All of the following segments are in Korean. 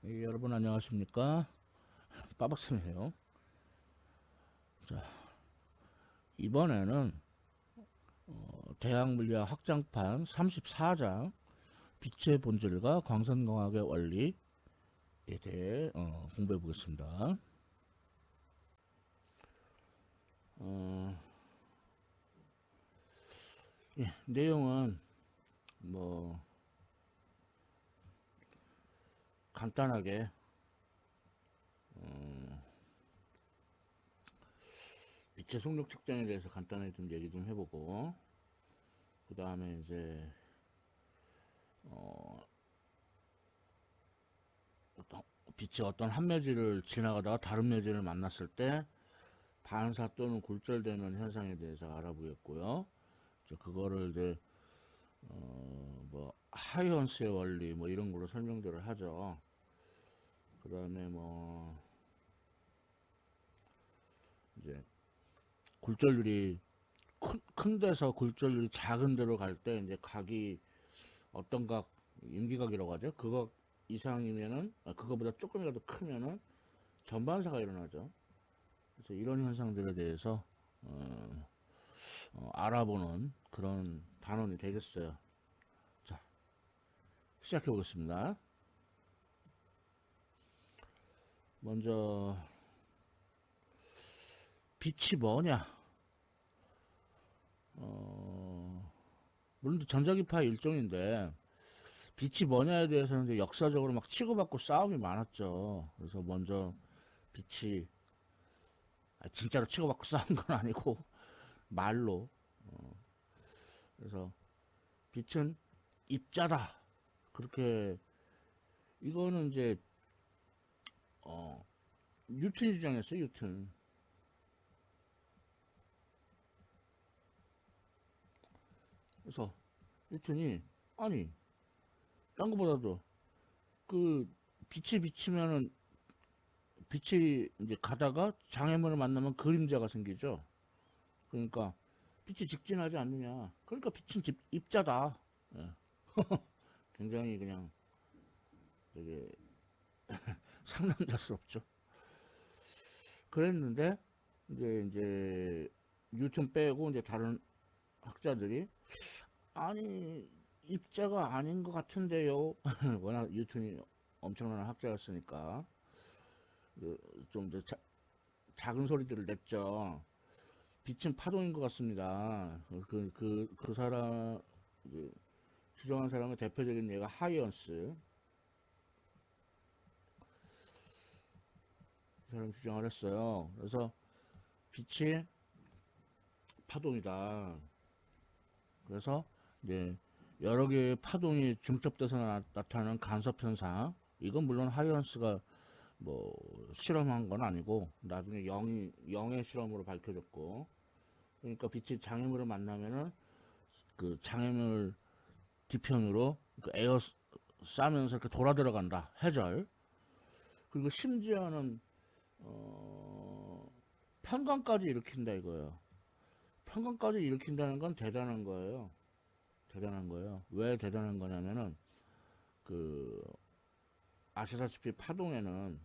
여러분 안녕하십니까? 빠박스네요. 자, 이번에는 대학물리학 확장판 34장 빛의 본질과 광선광학의 원리에 대해 공부해 보겠습니다. 내용은 뭐 간단하게 빛의 속력 측정에 대해서 간단하게 좀 얘기 좀 해보고, 그 다음에 이제 빛이 어떤 한 매질을 지나가다가 다른 매질을 만났을 때 반사 또는 굴절되는 현상에 대해서 알아보겠고요. 그거를 이제 뭐 하이언스의 원리 뭐 이런 걸로 설명들을 하죠. 그 다음에 뭐 이제 굴절률이 큰 데서 굴절률이 작은 데로 갈 때 이제 각이 어떤 각 임기각이라고 하죠. 그거 이상이면은 그거보다 조금이라도 크면은 전반사가 일어나죠. 그래서 이런 현상들에 대해서 알아보는 그런 단원이 되겠어요. 자, 시작해 보겠습니다. 먼저 빛이 뭐냐? 물론 전자기파 일종인데 빛이 뭐냐에 대해서는 이제 역사적으로 막 치고받고 싸움이 많았죠. 그래서 먼저 빛이 진짜로 치고받고 싸운 건 아니고 말로. 그래서 빛은 입자다. 그렇게 이거는 이제 뉴턴이 주장했어요. 뉴턴. 그래서 뉴턴이 아니 딴 거보다도 그 빛이 비치면은 빛이 이제 가다가 장애물을 만나면 그림자가 생기죠. 그러니까 빛이 직진하지 않느냐. 그러니까 빛은 입자다. 예. 굉장히 그냥 되게 상남자스럽죠. 그랬는데 이제 뉴턴 빼고 이제 다른 학자들이 아니 입자가 아닌 것 같은데요. 워낙 뉴턴이 엄청난 학자였으니까 좀 작은 소리들을 냈죠. 빛은 파동인 것 같습니다. 그 사람 주장한 사람의 대표적인 예가 하이언스. 그 사람 주장을 했어요. 그래서 빛이 파동이다. 그래서 이제 여러 개의 파동이 중첩돼서 나타나는 간섭 현상. 이건 물론 하이언스가 뭐 실험한 건 아니고 나중에 영의 실험으로 밝혀졌고, 그러니까 빛이 장애물을 만나면은 그 장애물 뒤편으로 그 에어 싸면서 이렇게 돌아 들어간다. 해절. 그리고 심지어는 편광까지 일으킨다 이거예요. 편광까지 일으킨다는 건 대단한 거예요. 대단한 거예요. 왜 대단한 거냐면은 그 아시다시피 파동에는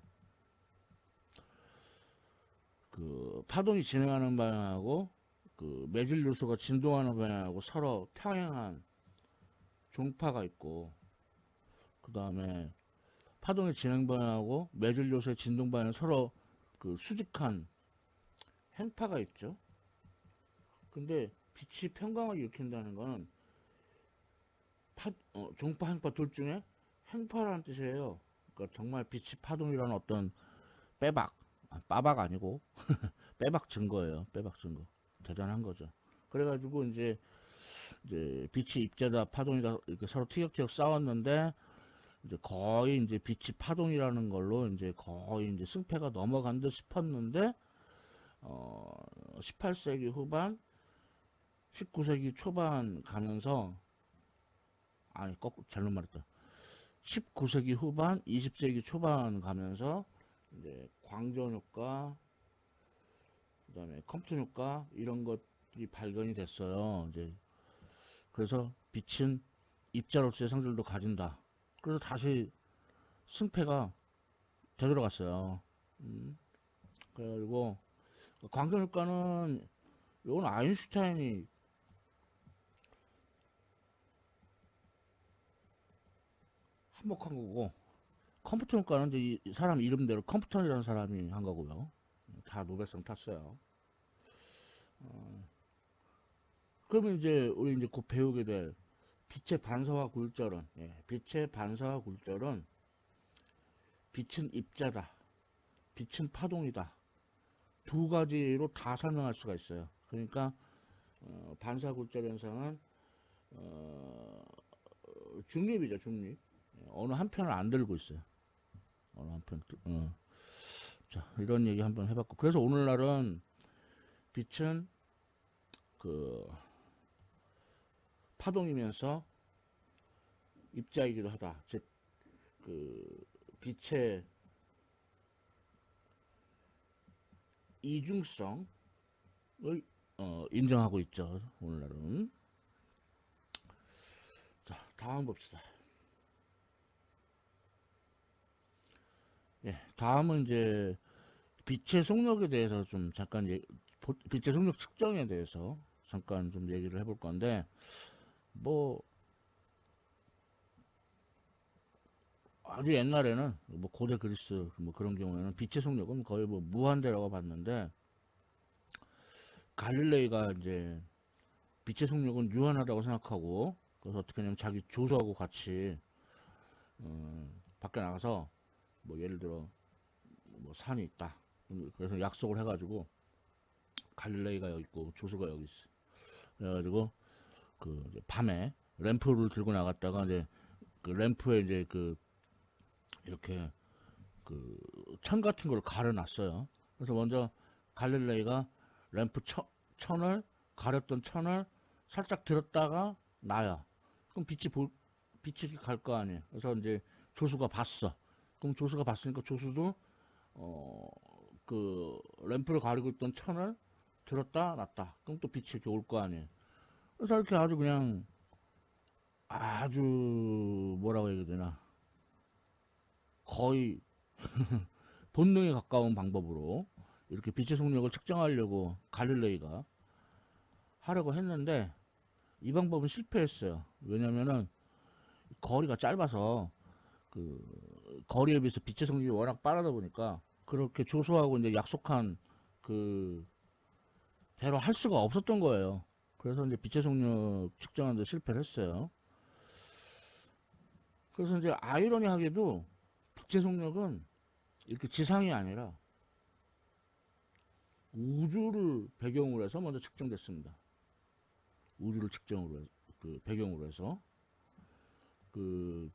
그 파동이 진행하는 방향하고 그 매질 요소가 진동하는 방향하고 서로 평행한 종파가 있고, 그 다음에 파동의 진행 방향하고 매질 요소의 진동 방향 서로 그 수직한 행파가 있죠. 근데 빛이 편광을 일으킨다는 거는 종파, 행파 둘 중에 행파라는 뜻이에요. 그러니까 정말 빛이 파동이라는 어떤 빼박, 빠박 아니고 빼박 증거예요. 빼박 증거. 대단한 거죠. 그래가지고 이제 빛이 입자다, 파동이다 이렇게 서로 티격태격 싸웠는데 이제 거의 이제 빛이 파동이라는 걸로 이제 거의 이제 승패가 넘어간 듯 싶었는데 18세기 후반, 19세기 초반 가면서 아니 거꾸로 잘못 말했다. 19세기 후반, 20세기 초반 가면서 이제 광전 효과, 그다음에 컴퓨터 효과 이런 것이 발견이 됐어요. 이제 그래서 빛은 입자로서의 성질도 가진다. 그래서 다시 승패가 되돌아갔어요. 그래가지고 광전효과는 이건 아인슈타인이 한몫한 거고, 컴퓨터 효과는 이제 이 사람 이름대로 컴퓨터라는 사람이 한 거고요. 다 노벨상 탔어요. 그러면 이제 우리 이제 곧 배우게 될 빛의 반사와 굴절은, 빛의 반사와 굴절은 빛은 입자다, 빛은 파동이다, 두 가지로 다 설명할 수가 있어요. 그러니까 반사 굴절 현상은 중립이죠, 중립. 어느 한편을 안 들고 있어요. 어느 한편. 자, 이런 얘기 한번 해봤고, 그래서 오늘날은 빛은 그 파동이면서 입자이기도 하다. 즉, 그 빛의 이중성을 인정하고 있죠. 오늘날은. 자, 다음 봅시다. 다음은 이제 빛의 속력에 대해서 좀 잠깐 빛의 속력 측정에 대해서 잠깐 좀 얘기를 해볼 건데, 뭐 아주 옛날에는 뭐 고대 그리스 뭐 그런 경우에는 빛의 속력은 거의 뭐 무한대라고 봤는데, 갈릴레이가 이제 빛의 속력은 유한하다고 생각하고, 그래서 어떻게 하냐면 자기 조수하고 같이 밖에 나가서 뭐 예를 들어 뭐 산이 있다, 그래서 약속을 해가지고 갈릴레이가 여기 있고 조수가 여기 있어. 그래가지고 그 이제 밤에 램프를 들고 나갔다가 이제 그 램프에 이제 그 이렇게 그 천 같은 걸 가려놨어요. 그래서 먼저 갈릴레이가 램프 천을 가렸던 천을 살짝 들었다가 놔요. 그럼 빛이 갈 거 아니에요. 그래서 이제 조수가 봤어. 그럼 조수가 봤으니까 조수도 그 램프를 가리고 있던 천을 들었다 놨다. 그럼 또 빛이 이렇게 올 거 아니에요. 그래서 이렇게 아주 그냥 아주 뭐라고 해야 되나, 거의 본능에 가까운 방법으로 이렇게 빛의 속력을 측정하려고 갈릴레이가 하려고 했는데, 이 방법은 실패했어요. 왜냐면은 거리가 짧아서 그 거리에 비해서 빛의 속력이 워낙 빠르다 보니까 그렇게 조수하고 이제 약속한 그 대로 할 수가 없었던 거예요. 그래서 이제 빛의 속력 측정하는데 실패를 했어요. 그래서 이제 아이러니하게도 빛의 속력은 이렇게 지상이 아니라 우주를 배경으로 해서 먼저 측정됐습니다. 우주를 그 배경으로 해서 그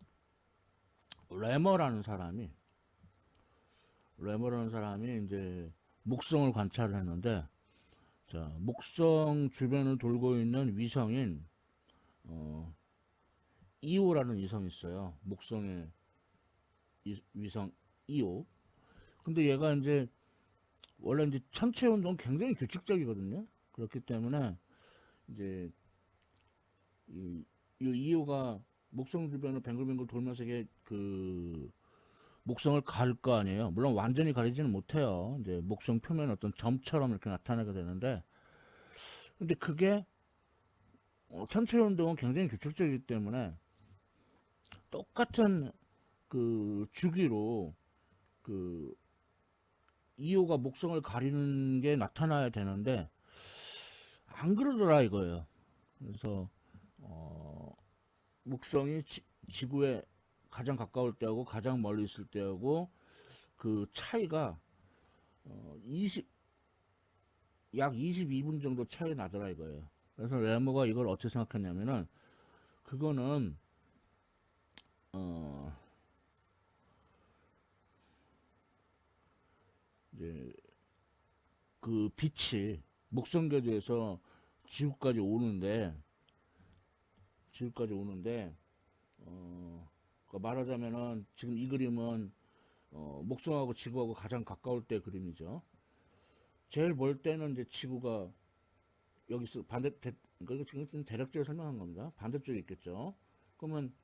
레머라는 사람이 이제 목성을 관찰을 했는데, 자, 목성 주변을 돌고 있는 위성인 이오라는 위성이 있어요. 목성의 위성 이오. 근데 얘가 이제 원래 이제 천체 운동 굉장히 규칙적이거든요. 그렇기 때문에 이제 이 이오가 목성 주변을 뱅글뱅글 돌면서 이게 그 목성을 가릴 거 아니에요. 물론 완전히 가리지는 못해요. 이제 목성 표면 어떤 점처럼 이렇게 나타나게 되는데, 근데 그게 천체 운동은 굉장히 규칙적이기 때문에 똑같은 그 주기로 그 이오가 목성을 가리는 게 나타나야 되는데 안 그러더라 이거예요. 그래서 목성이 지구에 가장 가까울 때하고 가장 멀리 있을 때하고 그 차이가 20, 약 22분 정도 차이 나더라 이거예요. 그래서 레머가 이걸 어떻게 생각했냐면은, 그거는 어 이제 그 빛이 목성 궤도에서 지구까지 오는데 그러니까 말하자면은 지금 이 그림은 목성하고 지구하고 가장 가까울 때 그림이죠. 제일 멀 때는 이제 지구가 여기 있어 그러니까 지금 대략적으로 설명한 겁니다. 반대쪽에 있겠죠. 그러면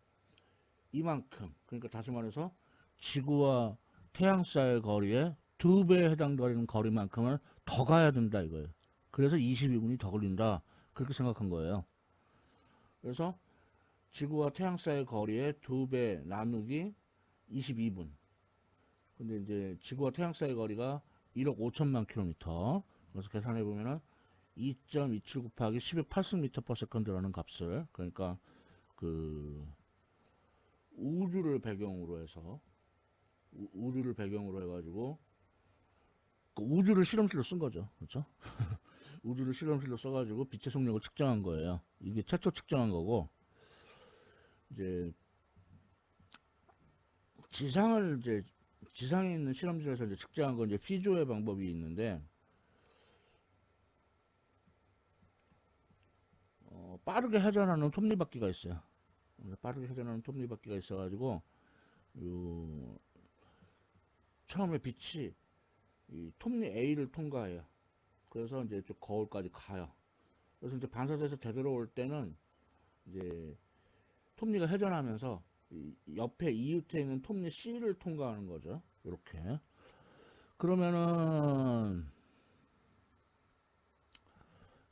이만큼, 그러니까 다시 말해서 지구와 태양사의 거리에 2배에 해당되는 거리만큼은 더 가야 된다 이거예요. 그래서 22분이 더 걸린다. 그렇게 생각한 거예요. 그래서 지구와 태양사의 거리의 2배 나누기 22분. 근데 이제 지구와 태양사의 거리가 1억 5천만 킬로미터. 그래서 계산해 보면은 2.27 곱하기 10의 8승/s라는 값을, 그러니까 그 우주를 배경으로 해서 우주를 배경으로 해가지고 그 우주를 실험실로 쓴 거죠. 그렇죠? 우주를 실험실로 써가지고 빛의 속력을 측정한 거예요. 이게 최초 측정한 거고, 이제 지상을 이제 지상에 있는 실험실에서 이제 측정한 건 이제 피조의 방법이 있는데, 빠르게 회전하는 톱니바퀴가 있어요. 빠르게 회전하는 톱니바퀴가 있어가지고 처음에 빛이 이 톱니 A를 통과해요. 그래서 이제 좀 거울까지 가요. 그래서 이제 반사돼서 되돌아올 때는 이제 톱니가 회전하면서 옆에 이웃에 있는 톱니 C를 통과하는 거죠. 이렇게. 그러면은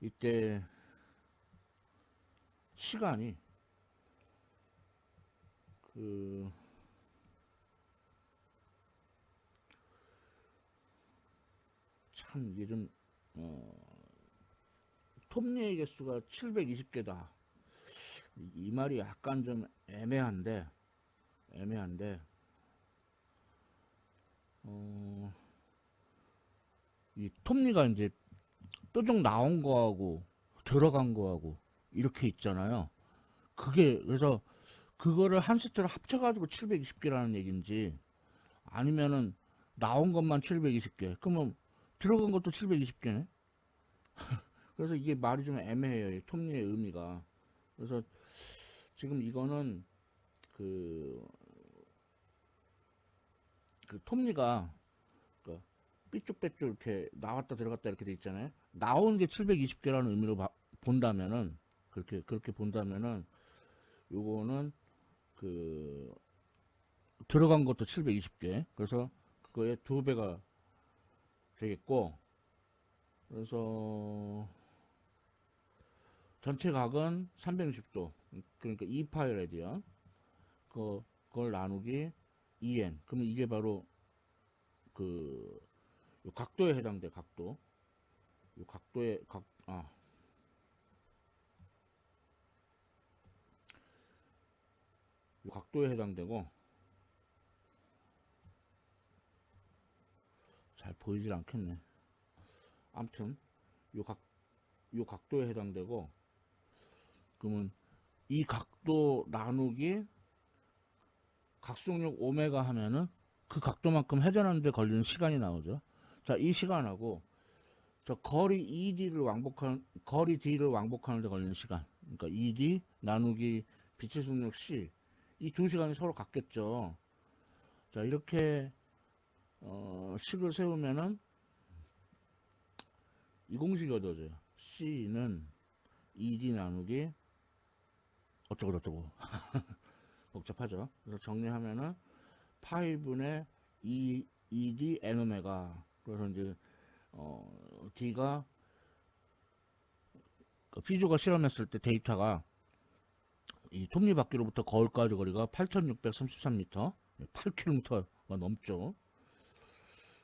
이때 시간이 그 참 이게 좀 톱니의 개수가 720개다. 이 말이 약간 좀 애매한데 이 톱니가 이제 뾰족 나온 거하고 들어간 거하고 이렇게 있잖아요. 그게 그래서 그거를 한 세트로 합쳐가지고 720개라는 얘기인지, 아니면은 나온 것만 720개 그러면 들어간 것도 720개네. 그래서 이게 말이 좀 애매해요, 이 톱니의 의미가. 그래서 지금 이거는 그, 그 톱니가 그 삐쭉빼쭉 이렇게 나왔다 들어갔다 이렇게 돼 있잖아요. 나온 게 720개라는 의미로 본다면은, 그렇게 본다면은 요거는 그 들어간 것도 720개. 그래서 그거의 2배가 되겠고, 그래서 전체 각은 360도. 그러니까 2파이 레디안. 그걸 나누기 2n. 그러면 이게 바로 그 각도에 해당돼, 각도. 요 각도에 요 각도에 해당되고, 잘 보이질 않겠네. 아무튼 요 각, 요 각도에 해당되고, 그러면 이 각도 나누기 각속력 오메가 하면은 그 각도만큼 회전하는데 걸리는 시간이 나오죠. 자, 이 시간하고 저 거리 D를 왕복하는데 걸리는 시간, 그러니까 ED 나누기 빛의 속력 C, 이 두 시간이 서로 같겠죠. 자, 이렇게 식을 세우면은 이 공식이 얻어져요. C는 ED 나누기 어쩌고저쩌고 복잡하죠. 그래서 정리하면은 파이분의 ED N 오메가. 그래서 이제 D가 피조가 실험했을 때 데이터가 이 톱니바퀴로부터 거울까지 거리가 8,633m, 8km가 넘죠.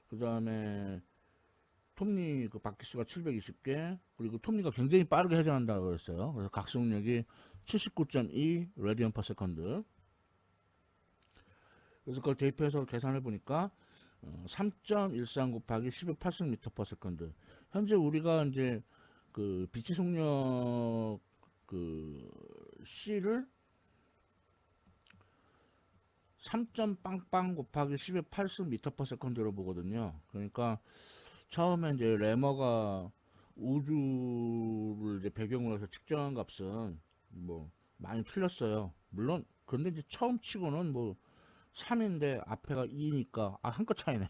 그 다음에 톱니 그 바퀴수가 720개, 그리고 톱니가 굉장히 빠르게 회전한다고 했어요. 그래서 각속력이 79.2 레디언 퍼 세컨드. 그래서 그걸 대입해서 계산해 보니까 3.13 곱하기 10의 8승 퍼 세컨드. 현재 우리가 이제 그 빛의 속력 그 C를 3. 빵빵 곱하기 10의 8승 퍼 세컨드로 보거든요. 그러니까 처음에 이제 레머가 우주를 이제 배경으로 해서 측정한 값은 뭐 많이 틀렸어요. 물론 그런데 이제 처음 치고는 뭐 3인데 앞에가 2니까 한끗 차이네.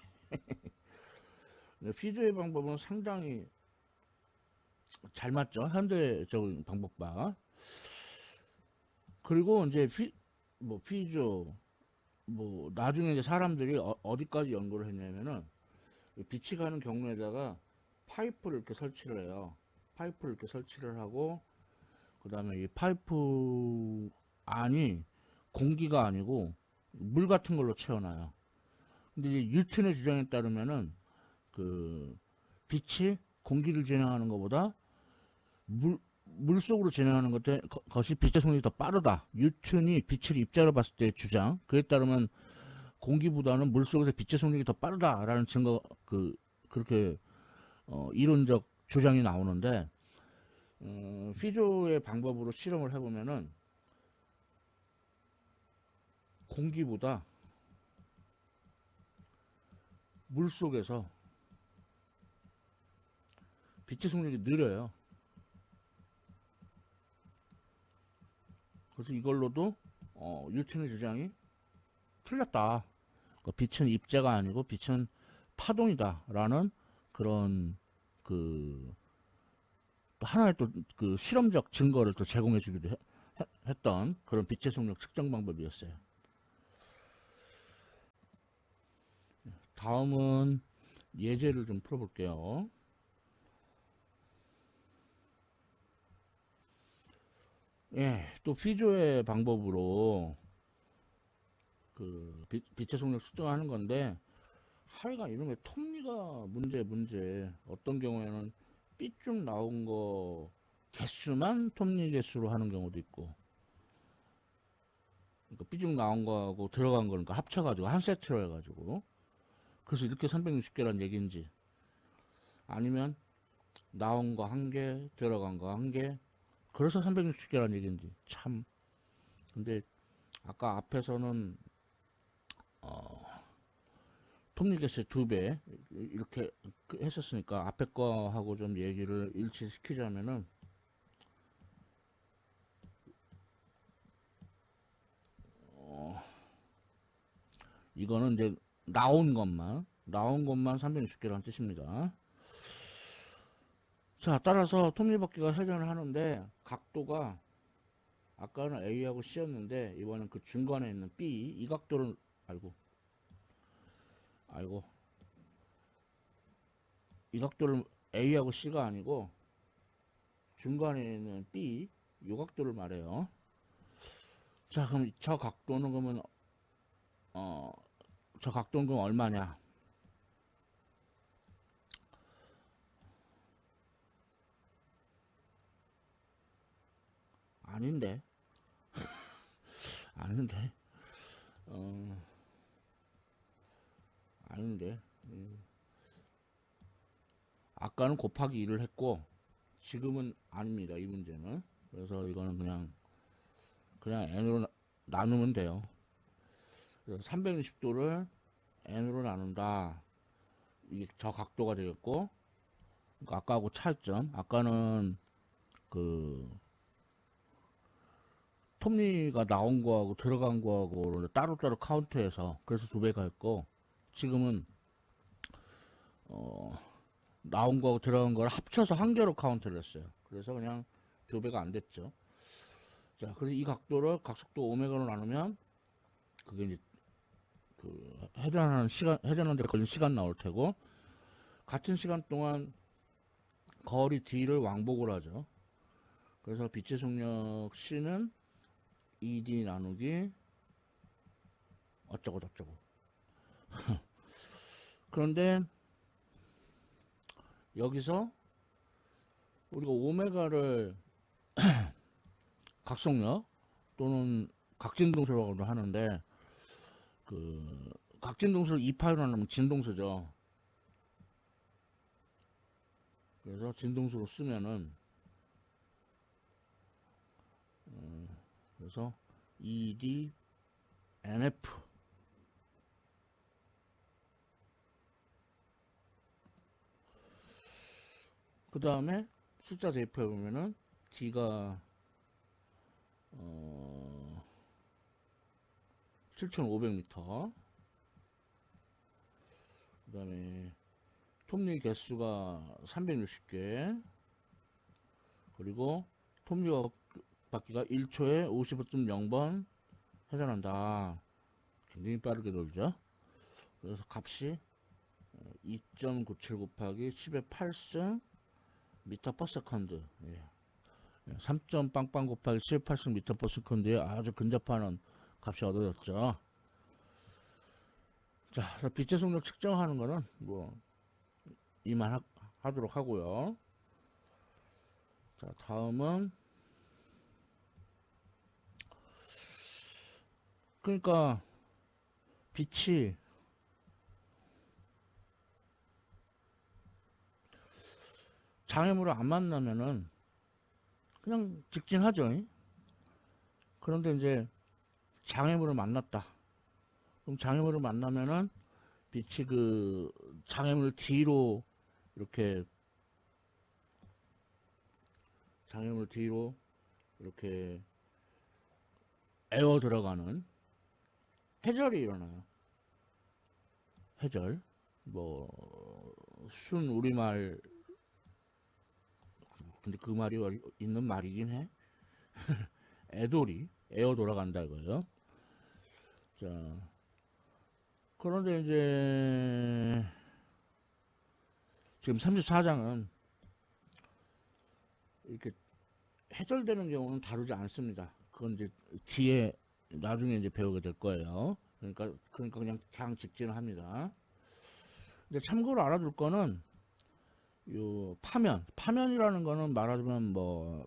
피조의 방법은 상당히 잘 맞죠, 현대적인 방법과. 그리고 이제 피조 뭐 나중에 이제 사람들이 어디까지 연구를 했냐면은 빛이 가는 경로에다가 파이프를 이렇게 설치를 해요. 파이프를 이렇게 설치를 하고 그 다음에 이 파이프 안이 공기가 아니고 물 같은 걸로 채워놔요. 근데 이제 뉴턴의 주장에 따르면은 그 빛이 공기를 진행하는 것보다 물 속으로 진행하는 것이 빛의 속력이 더 빠르다. 뉴턴이 빛을 입자로 봤을 때 주장. 그에 따르면 공기보다는 물 속에서 빛의 속력이 더 빠르다라는 증거, 그렇게, 이론적 주장이 나오는데, 피조의 방법으로 실험을 해보면은, 공기보다 물 속에서 빛의 속력이 느려요. 그래서 이걸로도, 뉴턴의 주장이 틀렸다. 그러니까 빛은 입자가 아니고 빛은 파동이다라는 그런 그 하나의 또 그 실험적 증거를 또 제공해주기도 했던 그런 빛의 속력 측정 방법이었어요. 다음은 예제를 좀 풀어볼게요. 예, 또 피조의 방법으로 그 빛의 속력 측정하는 건데 하여간 이름에 톱니가 문제. 어떤 경우에는 삐쭉 나온 거 개수만 톱니 개수로 하는 경우도 있고, 그러니까 삐쭉 나온 거하고 들어간 거니까 합쳐가지고 한 세트로 해가지고, 그래서 이렇게 360개란 얘기인지, 아니면 나온 거 한 개, 들어간 거 한 개, 그래서 360개란 얘기인지 참. 근데 아까 앞에서는 톱니 개수 2배 이렇게 했었으니까 앞에 거하고 좀 얘기를 일치시키자면은, 이거는 이제 나온 것만 360개라는 뜻입니다. 자, 따라서 톱니바퀴가 회전을 하는데 각도가 아까는 A하고 C였는데 이번엔 그 중간에 있는 B, 이 각도를 알고 이 각도를 A하고 C가 아니고 중간에 있는 B, 이 각도를 말해요. 자, 그럼 저 각도는 그러면 저 각도는 그럼 얼마냐? 아닌데, 아닌데, 어, 아닌데. 아까는 곱하기 2를 했고 지금은 아닙니다. 이 문제는. 그래서 이거는 그냥 n으로 나누면 돼요. 그래서 360도를 n으로 나눈다. 이게 저 각도가 되겠고, 그러니까 아까하고 차이점. 아까는 그 톱니가 나온 거하고 들어간 거하고 따로따로 카운트해서 그래서 2배가 했고, 지금은 어, 나온 거하고 들어간 걸 합쳐서 한 개로 카운트를 했어요. 그래서 그냥 2배가 안 됐죠. 자, 그래서 이 각도를 각속도 오메가로 나누면 그게 이제 그 회전하는 데 걸린 시간 나올 테고, 같은 시간 동안 거리 D를 왕복을 하죠. 그래서 빛의 속력 C는 ED 나누기 어쩌고 저쩌고. 그런데 여기서 우리가 오메가를 각속력 또는 각진동수라고도 하는데, 그 각진동수를 2파로 나누면 진동수죠. 그래서 진동수로 쓰면은 그래서 ED NF, 그 다음에 숫자 대입해 보면은 D가 7,500m, 그 다음에 톱니 개수가 360개, 그리고 톱니 바퀴가 1초에 55.0번 회전한다. 굉장히 빠르게 돌죠. 그래서 값이 2.97 곱하기 10의 8승 미터 퍼 세컨드. 예. 3. 빵빵 곱하기 10의 8승 미터 퍼 세컨드에 아주 근접하는 값이 얻어졌죠. 자, 빛의 속력 측정하는 거는 뭐 이만 하도록 하고요. 자, 다음은 그러니까 빛이 장애물을 안 만나면은 그냥 직진하죠. 그런데 이제 장애물을 만났다. 그럼 장애물을 만나면은 빛이 그 장애물 뒤로 이렇게 장애물 뒤로 이렇게 에어 들어가는 회절이 일어나요. 회절. 뭐 순 우리말 근데 그 말이 있는 말이긴 해. 애돌이 에어 돌아간다 이거예요. 자, 그런데 이제 지금 34장은 이렇게 해절되는 경우는 다루지 않습니다. 그건 이제 뒤에 나중에 이제 배우게 될 거예요. 그러니까 그냥 직진을 합니다. 근데 참고로 알아둘 거는 요 파면이라는 거는 말하자면 뭐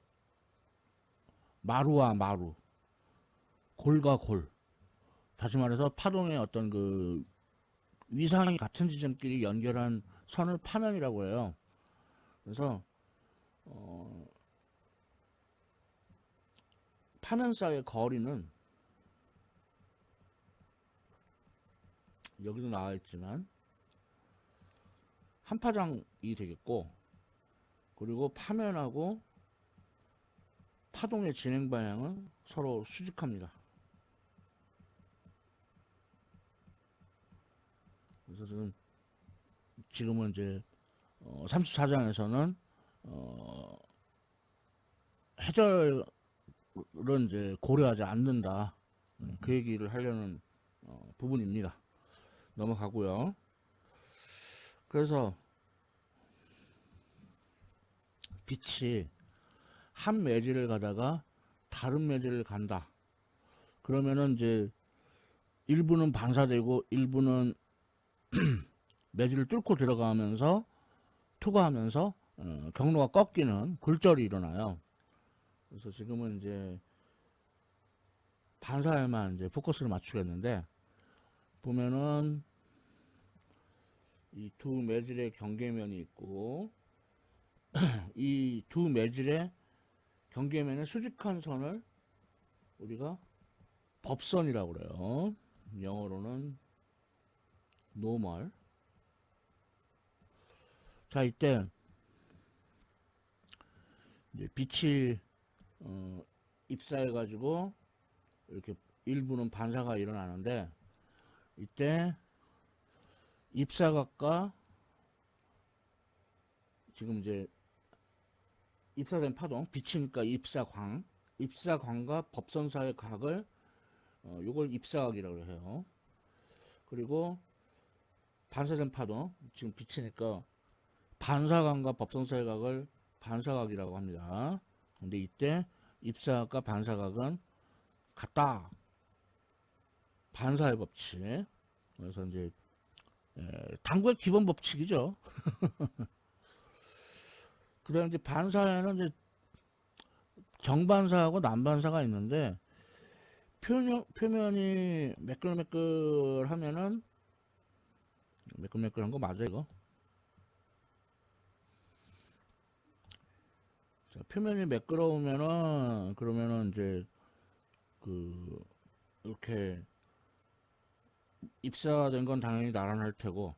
마루와 마루, 골과 골. 다시 말해서 파동의 어떤 그 위상이 같은 지점끼리 연결한 선을 파면이라고 해요. 그래서 파면 사이의 거리는 여기도 나와 있지만 한 파장이 되겠고, 그리고 파면하고 파동의 진행 방향은 서로 수직합니다. 그래서 지금은 이제 34장에서는 해절은 이제 고려하지 않는다. 그 얘기를 하려는 부분입니다. 넘어가고요. 그래서 빛이 한 매질을 가다가 다른 매질을 간다. 그러면은 이제 일부는 반사되고 일부는 매질을 뚫고 들어가면서 투과하면서 경로가 꺾이는 굴절이 일어나요. 그래서 지금은 이제 반사에만 이제 포커스를 맞추겠는데, 보면은 이 두 매질의 경계면이 있고 이 두 매질의 경계면의 수직한 선을 우리가 법선이라고 그래요. 영어로는 normal. 자, 이때 이제 빛이 입사해 가지고 이렇게 일부는 반사가 일어나는데, 이때 입사각과 지금 이제 입사된 파동, 빛이니까 입사광과 법선 사이의 각을 요걸 입사각이라고 해요. 그리고 반사된 파동, 지금 빛이니까 반사각과 법선 사이의 각을 반사각이라고 합니다. 근데 이때 입사각과 반사각은 같다. 반사의 법칙. 그래서 이제 당구의 기본 법칙이죠. 그 다음에 이제 반사에는 이제 정반사하고 난반사가 있는데, 표면이 매끌매끌하면은, 매끌매끌한 거 맞아 이거? 자, 표면이 매끄러우면은, 그러면은 이제 이렇게 입사된 건 당연히 나란할 테고,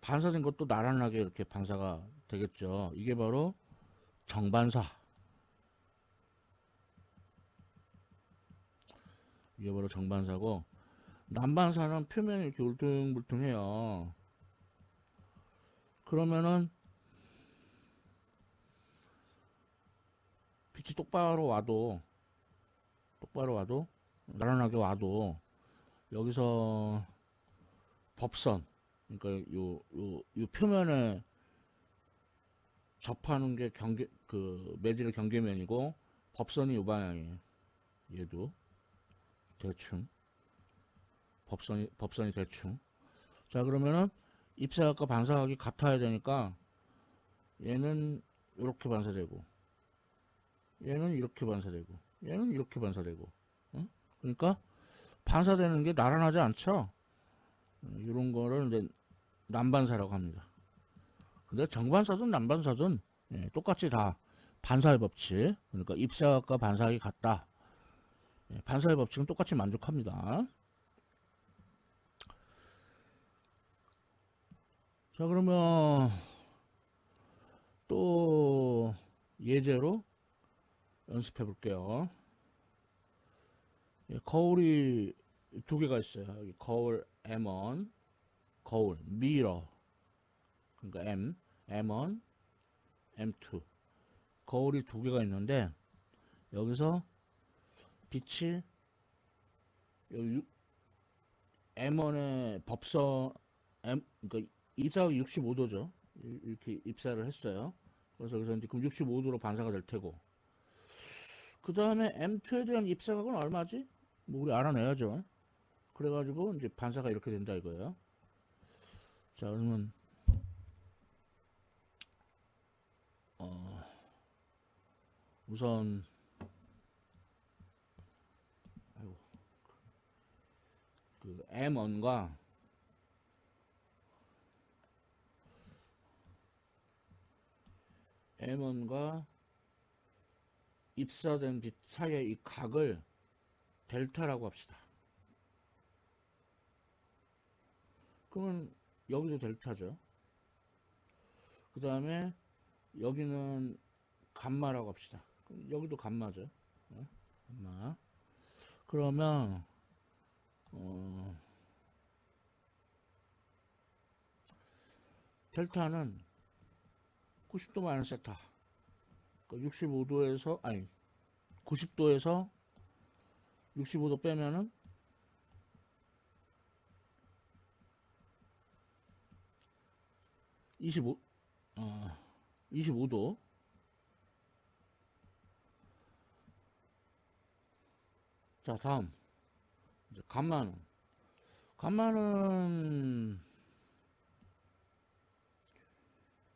반사된 것도 나란하게 이렇게 반사가 되겠죠. 이게 바로 정반사. 이게 바로 정반사고, 난반사는 표면이 이렇게 울퉁불퉁해요. 그러면은 빛이 똑바로 와도 나란하게 와도 여기서 법선, 그러니까 요 표면에 접하는 게 매질의 경계면이고, 법선이 요 방향이에요. 얘도 대충 법선이 대충. 자, 그러면은 입사각과 반사각이 같아야 되니까 얘는 이렇게 반사되고, 얘는 이렇게 반사되고, 얘는 이렇게 반사되고. 응? 그러니까 반사되는 게 나란하지 않죠. 이런 거를 이제 난반사라고 합니다. 근데 정반사든 난반사든 똑같이 다 반사의 법칙, 그러니까 입사각과 반사각이 같다. 반사의 법칙은 똑같이 만족합니다. 자, 그러면 또 예제로 연습해 볼게요. 거울이 두 개가 있어요. 여기 거울 M1, 거울 미러, 그러니까 M1, M2. 거울이 두 개가 있는데 여기서 빛이 여기 M1의 법선 그러니까 입사가 65도죠. 이렇게 입사를 했어요. 그래서 여기서 이제 그럼 65도로 반사가 될 테고, 그 다음에 M2에 대한 입사각은 얼마지? 뭐 우리 알아내야죠. 그래가지고 이제 반사가 이렇게 된다 이거예요. 자, 그러면 우선 그 M1과 입사된 빛 사이의 이 각을 델타라고 합시다. 그러면 여기도 델타죠. 그 다음에 여기는 감마라고 합시다. 여기도 감마죠. 감마. 그러면 델타는 90도 마이너스 세타. 65도에서 아니 90도에서 65도 빼면은 25도. 자, 다음 이제 감마는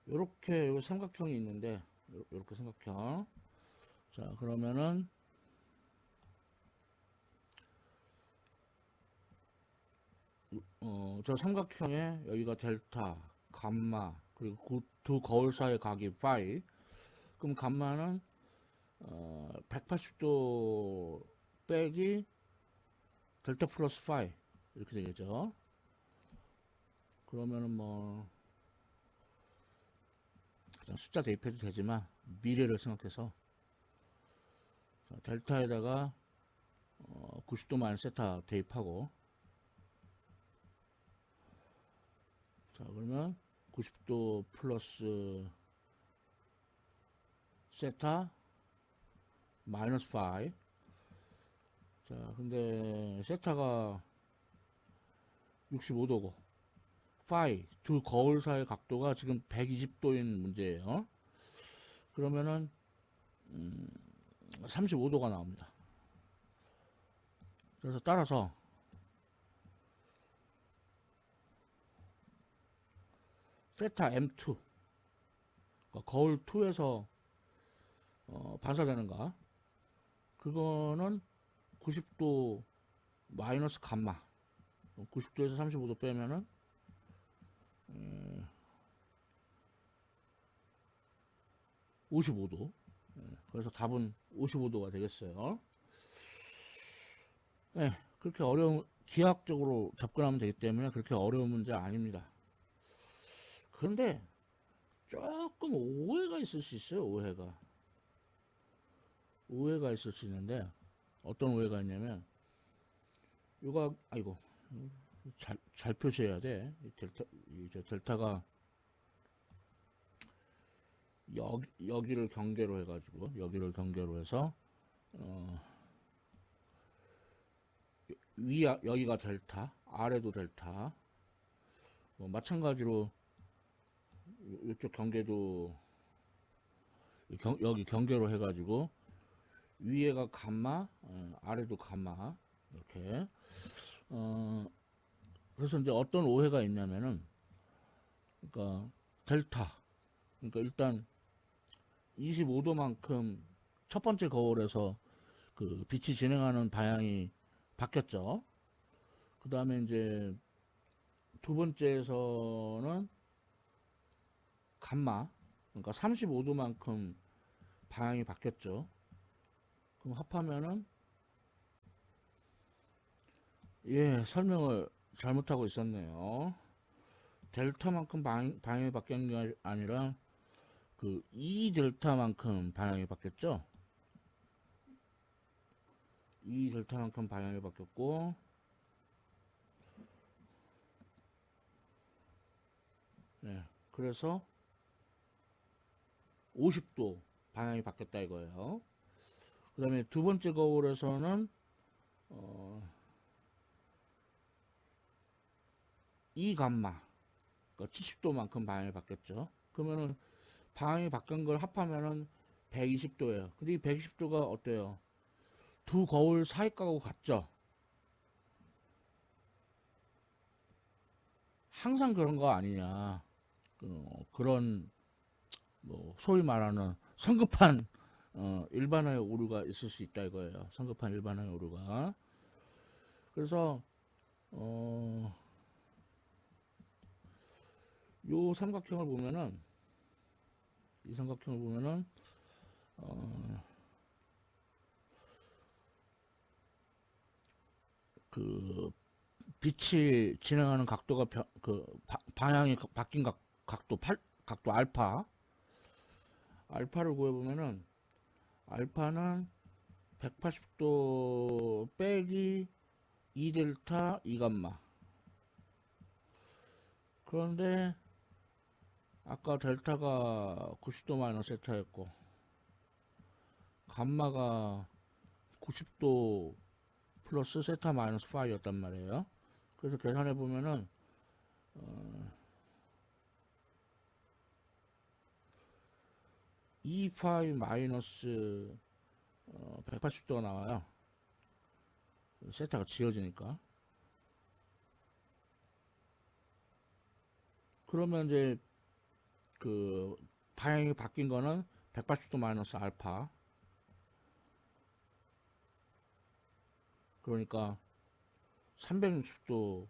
요렇게 삼각형이 있는데 요렇게 삼각형. 자, 그러면은 저 삼각형에 여기가 델타, 감마, 그리고 그 두 거울 사이의 각이 파이. 그럼 감마는 180도 빼기 델타 플러스 파이 이렇게 되겠죠. 그러면은 뭐 그냥 숫자 대입해도 되지만 미래를 생각해서 델타에다가 90도 마이너스 세타 대입하고, 자, 그러면 90도 플러스 세타 마이너스 파이. 자, 근데 세타가 65도고 파이 두 거울 사이 각도가 지금 120도인 문제예요. 그러면은 35도가 나옵니다. 그래서 따라서 세타 M2, 그러니까 거울 2에서 반사되는가, 그거는 90도 마이너스 감마, 90도에서 35도 빼면은 55도. 그래서 답은 55도가 되겠어요. 네, 그렇게 기하학적으로 접근하면 되기 때문에 그렇게 어려운 문제 아닙니다. 그런데 조금 오해가 있을 수 있어요. 오해가 있을 수 있는데, 어떤 오해가 있냐면 이거 아이고 잘 표시해야 돼. 델타가 여기를 경계로 해가지고 여기를 경계로 해서 여기가 델타, 아래도 델타. 뭐 마찬가지로 이쪽 경계도 여기 경계로 해가지고 위에가 감마, 아래도 감마 이렇게. 그래서 이제 어떤 오해가 있냐면은, 그러니까 델타, 그러니까 일단 25도만큼 첫 번째 거울에서 그 빛이 진행하는 방향이 바뀌었죠. 그 다음에 이제 두 번째에서는 감마, 그러니까 35도만큼 방향이 바뀌었죠. 그럼 합하면은, 예, 설명을 잘못하고 있었네요. 델타만큼 방향이 바뀐 게 아니라 그 2델타만큼 방향이 바뀌었죠. 2델타만큼 방향이 바뀌었고, 네, 그래서 50도 방향이 바뀌었다 이거예요. 그 다음에 두 번째 거울에서는 2감마, 그러니까 70도만큼 방향이 바뀌었죠. 그러면은 방향이 바뀐 걸 합하면은 120도예요. 근데 이 120도가 어때요? 두 거울 사이가하고 같죠? 항상 그런 거 아니냐. 그런, 뭐, 소위 말하는 성급한, 일반화의 오류가 있을 수 있다 이거예요. 성급한 일반화의 오류가. 그래서, 요 삼각형을 보면은, 이 삼각형을 보면은, 그, 빛이 진행하는 각도가 방향이 바뀐 각도 알파를 구해보면은 알파는 180도 빼기 2델타 2감마. 그런데 아까 델타가 90도 마이너스 세타였고 감마가 90도 플러스 세타 마이너스 파이였단 말이에요. 그래서 계산해 보면은 2파이 마이너스 180도가 나와요. 세타가 지워지니까. 그러면 이제 그 방향이 바뀐 거는 180도 마이너스 알파. 그러니까 360도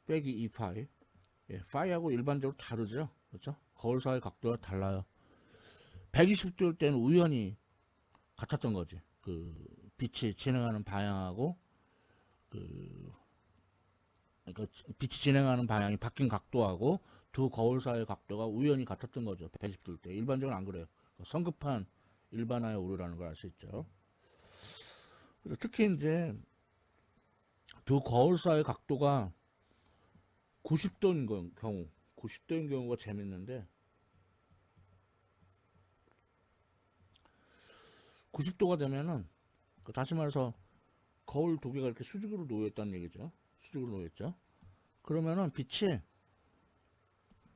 빼기 2파이. 예, 파이하고 일반적으로 다르죠. 그렇죠? 거울 사이 각도가 달라요. 120도일 때는 우연히 같았던 거지. 그 빛이 진행하는 방향하고 그 그러니까 빛이 진행하는 방향이 바뀐 각도하고 두 거울 사이의 각도가 우연히 같았던 거죠. 120도일 때. 일반적으로 안 그래요. 성급한 일반화의 오류라는 걸 알 수 있죠. 그래서 특히 이제 두 거울 사이의 각도가 90도인 경우, 90도인 경우가 재밌는데 90도가 되면은 다시 말해서 거울 두 개가 이렇게 수직으로 놓여 있다는 얘기죠. 수직으로 놓여 있죠. 그러면은 빛이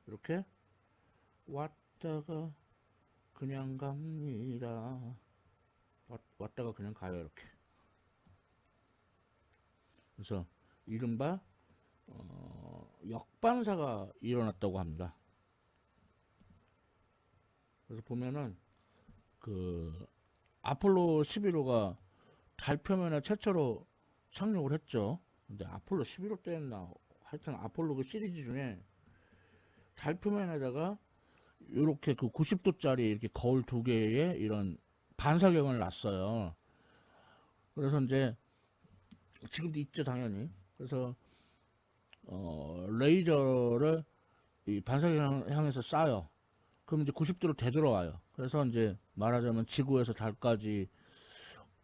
이렇게 왔다가 그냥 갑니다. 왔다가 그냥 가요. 이렇게. 그래서 이른바 역반사가 일어났다고 합니다. 그래서 보면은 그 아폴로 11호가 달 표면에 최초로 착륙을 했죠. 근데 아폴로 11호 때였나, 하여튼 아폴로 그 시리즈 중에 달 표면에다가 이렇게 그 90도짜리 이렇게 거울 두 개의 이런 반사경을 놨어요. 그래서 이제 지금도 있죠, 당연히. 그래서 레이저를 이 반사경 향해서 쏴요. 그럼 이제 90도로 되돌아와요. 그래서 이제 말하자면 지구에서 달까지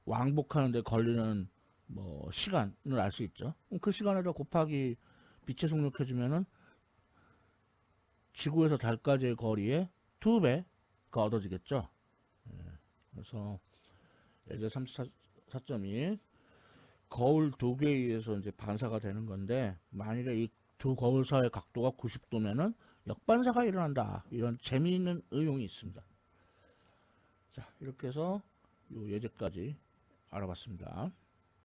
왕복하는데 걸리는 뭐 시간을 알 수 있죠. 그 시간에다 곱하기 빛의 속력해주면은 지구에서 달까지의 거리의 2배가 얻어지겠죠. 그래서 예제 34.2 거울 두 개에 의해서 이제 반사가 되는 건데, 만일에 이 두 거울 사이의 각도가 90도면은 역반사가 일어난다. 이런 재미있는 응용이 있습니다. 자, 이렇게 해서 요 예제까지 알아봤습니다.